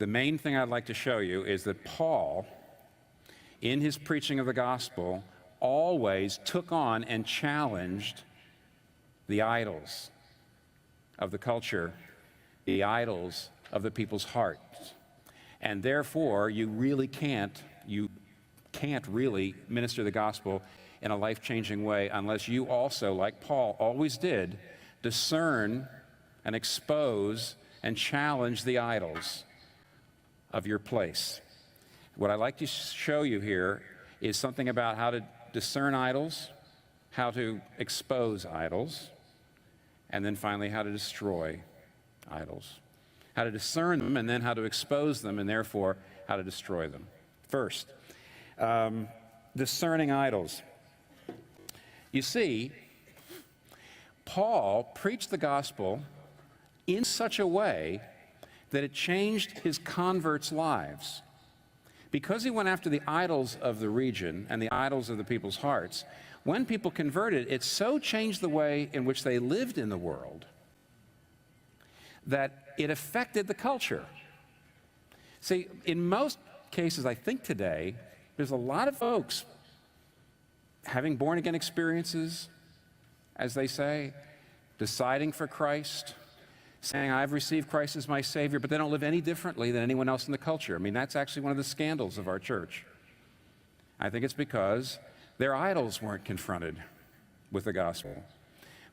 the main thing I'd like to show you is that Paul, in his preaching of the gospel, always took on and challenged the idols of the culture, the idols of the people's hearts. And therefore, you can't really minister the gospel in a life-changing way unless you also, like Paul always did, discern and expose and challenge the idols of your place. What I'd like to show you here is something about how to discern idols, how to expose idols, and then finally how to destroy idols. How to discern them, and then how to expose them, and therefore how to destroy them. First, discerning idols. You see, Paul preached the gospel in such a way that it changed his converts' lives. Because he went after the idols of the region and the idols of the people's hearts, when people converted, it so changed the way in which they lived in the world that it affected the culture. See, in most cases, I think today, there's a lot of folks having born-again experiences, as they say, deciding for Christ, saying, I've received Christ as my Savior, but they don't live any differently than anyone else in the culture. I mean, that's actually one of the scandals of our church. I think it's because their idols weren't confronted with the gospel.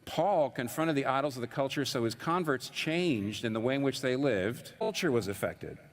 Paul confronted the idols of the culture, so his converts changed in the way in which they lived. Culture was affected.